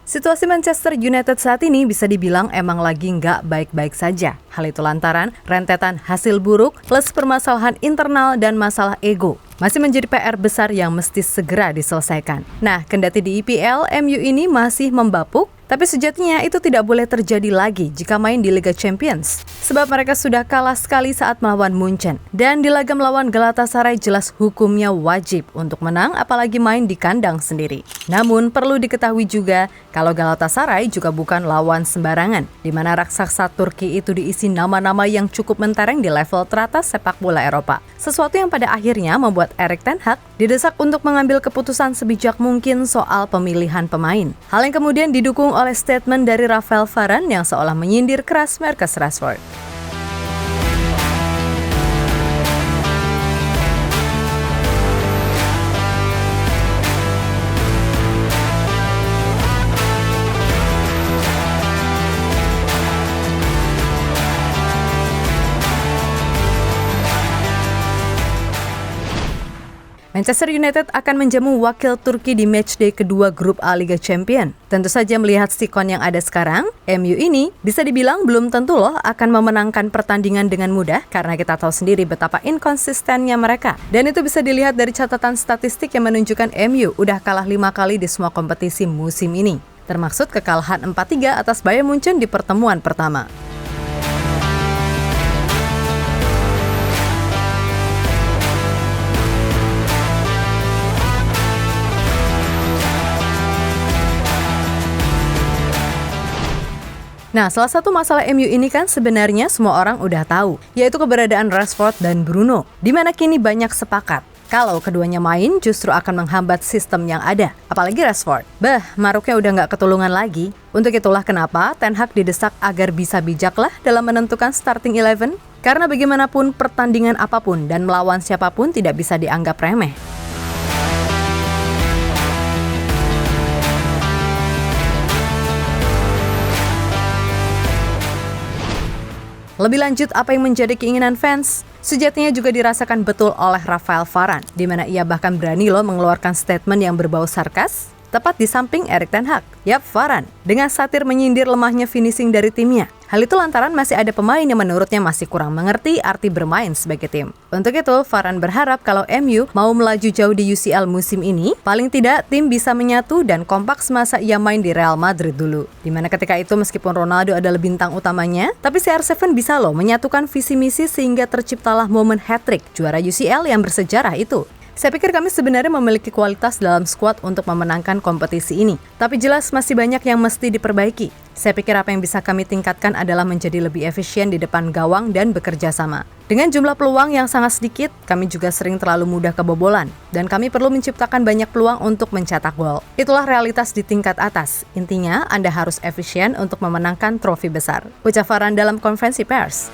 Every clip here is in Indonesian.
Situasi Manchester United saat ini bisa dibilang emang lagi nggak baik-baik saja. Hal itu lantaran rentetan hasil buruk plus permasalahan internal dan masalah ego masih menjadi PR besar yang mesti segera diselesaikan. Nah, kendati di EPL, MU ini masih membapuk, tapi sejatinya itu tidak boleh terjadi lagi jika main di Liga Champions. Sebab mereka sudah kalah sekali saat melawan Munchen. Dan di laga melawan Galatasaray jelas hukumnya wajib untuk menang apalagi main di kandang sendiri. Namun perlu diketahui juga kalau Galatasaray juga bukan lawan sembarangan, di mana raksasa Turki itu diisi nama-nama yang cukup mentereng di level teratas sepak bola Eropa. Sesuatu yang pada akhirnya membuat Erik ten Hag didesak untuk mengambil keputusan sebijak mungkin soal pemilihan pemain. Hal yang kemudian didukung oleh statement dari Rafael Varane yang seolah menyindir keras Marcus Rashford. Manchester United akan menjamu wakil Turki di matchday kedua grup A Liga Champions. Tentu saja melihat sikon yang ada sekarang, MU ini bisa dibilang belum tentu loh akan memenangkan pertandingan dengan mudah karena kita tahu sendiri betapa inkonsistennya mereka. Dan itu bisa dilihat dari catatan statistik yang menunjukkan MU udah kalah 5 kali di semua kompetisi musim ini. Termaksud kekalahan 4-3 atas Bayern Munchen di pertemuan pertama. Nah, salah satu masalah MU ini kan sebenarnya semua orang udah tahu, yaitu keberadaan Rashford dan Bruno, di mana kini banyak sepakat kalau keduanya main justru akan menghambat sistem yang ada, apalagi Rashford. Maruknya udah nggak ketulungan lagi. Untuk itulah kenapa Ten Hag didesak agar bisa bijaklah dalam menentukan starting 11, karena bagaimanapun pertandingan apapun dan melawan siapapun tidak bisa dianggap remeh. Lebih lanjut, apa yang menjadi keinginan fans? Sejatinya juga dirasakan betul oleh Rafael Varane, di mana ia bahkan berani loh mengeluarkan statement yang berbau sarkas, tepat di samping Erik ten Hag. Yap, Varane, dengan satir menyindir lemahnya finishing dari timnya. Hal itu lantaran masih ada pemain yang menurutnya masih kurang mengerti arti bermain sebagai tim. Untuk itu, Varane berharap kalau MU mau melaju jauh di UCL musim ini, paling tidak tim bisa menyatu dan kompak semasa ia main di Real Madrid dulu. Dimana ketika itu meskipun Ronaldo adalah bintang utamanya, tapi CR7 bisa loh menyatukan visi misi sehingga terciptalah momen hat-trick juara UCL yang bersejarah itu. Saya pikir kami sebenarnya memiliki kualitas dalam skuad untuk memenangkan kompetisi ini. Tapi jelas masih banyak yang mesti diperbaiki. Saya pikir apa yang bisa kami tingkatkan adalah menjadi lebih efisien di depan gawang dan bekerja sama. Dengan jumlah peluang yang sangat sedikit, kami juga sering terlalu mudah kebobolan. Dan kami perlu menciptakan banyak peluang untuk mencetak gol. Itulah realitas di tingkat atas. Intinya, Anda harus efisien untuk memenangkan trofi besar. Ucap Varane dalam konferensi pers.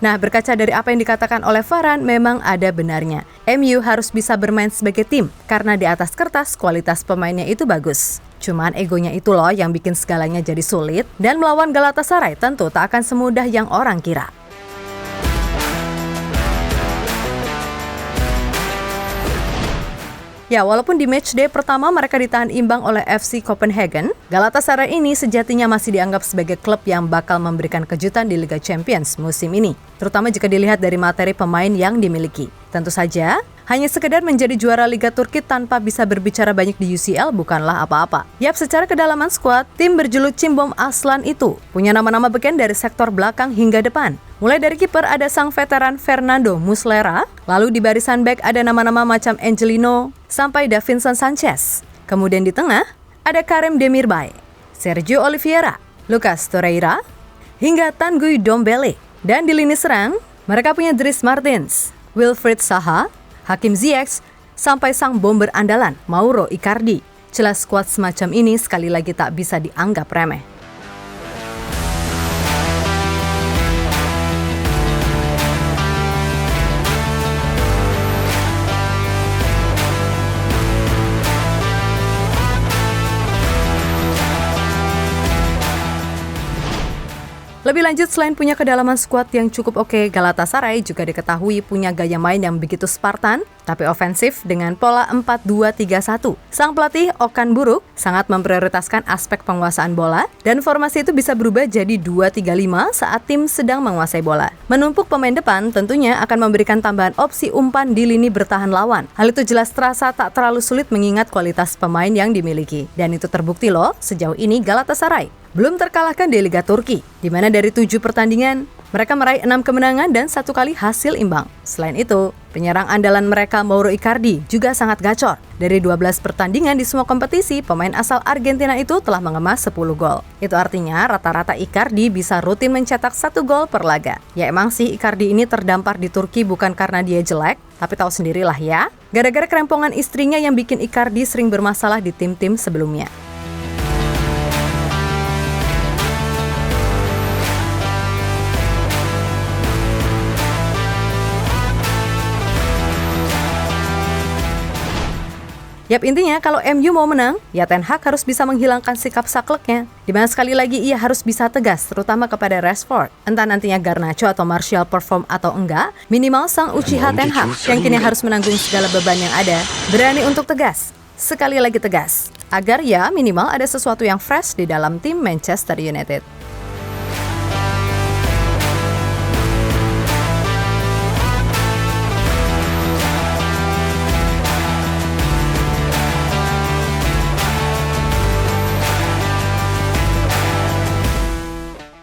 Nah, berkaca dari apa yang dikatakan oleh Varane, memang ada benarnya. MU harus bisa bermain sebagai tim, karena di atas kertas kualitas pemainnya itu bagus. Cuman egonya itu loh yang bikin segalanya jadi sulit, dan melawan Galatasaray tentu tak akan semudah yang orang kira. Ya, walaupun di matchday pertama mereka ditahan imbang oleh FC Copenhagen, Galatasaray ini sejatinya masih dianggap sebagai klub yang bakal memberikan kejutan di Liga Champions musim ini, terutama jika dilihat dari materi pemain yang dimiliki. Tentu saja, hanya sekedar menjadi juara Liga Turki tanpa bisa berbicara banyak di UCL bukanlah apa-apa. Yap, secara kedalaman skuad, tim berjuluk Cimbom Aslan itu punya nama-nama beken dari sektor belakang hingga depan. Mulai dari kiper ada sang veteran Fernando Muslera, lalu di barisan bek ada nama-nama macam Angelino sampai Davinson Sanchez. Kemudian di tengah ada Karim Demirbay, Sergio Oliveira, Lucas Torreira, hingga Tanguy Ndombele. Dan di lini serang, mereka punya Dries Martins, Wilfried Zaha, Hakim Ziyech, sampai sang bomber andalan Mauro Icardi. Jelas skuad semacam ini sekali lagi tak bisa dianggap remeh. Lebih lanjut, selain punya kedalaman skuad yang cukup oke, Galatasaray juga diketahui punya gaya main yang begitu Spartan, tapi ofensif dengan pola 4-2-3-1. Sang pelatih, Okan Buruk, sangat memprioritaskan aspek penguasaan bola, dan formasi itu bisa berubah jadi 2-3-5 saat tim sedang menguasai bola. Menumpuk pemain depan tentunya akan memberikan tambahan opsi umpan di lini bertahan lawan. Hal itu jelas terasa tak terlalu sulit mengingat kualitas pemain yang dimiliki. Dan itu terbukti loh, sejauh ini Galatasaray belum terkalahkan di Liga Turki, di mana dari 7 pertandingan, mereka meraih 6 kemenangan dan 1 kali hasil imbang. Selain itu, penyerang andalan mereka Mauro Icardi juga sangat gacor. Dari 12 pertandingan di semua kompetisi, pemain asal Argentina itu telah mengemas 10 gol. Itu artinya rata-rata Icardi bisa rutin mencetak 1 gol per laga. Ya emang sih Icardi ini terdampar di Turki bukan karena dia jelek, tapi tahu sendirilah ya, gara-gara kerempongan istrinya yang bikin Icardi sering bermasalah di tim-tim sebelumnya. Yap, intinya kalau MU mau menang, ya Ten Hag harus bisa menghilangkan sikap sakleknya. Dimana sekali lagi ia harus bisa tegas, terutama kepada Rashford. Entah nantinya Garnacho atau Martial perform atau enggak, minimal sang Uchiha Ten Hag yang kini harus menanggung segala beban yang ada, berani untuk tegas. Sekali lagi tegas, agar ya minimal ada sesuatu yang fresh di dalam tim Manchester United.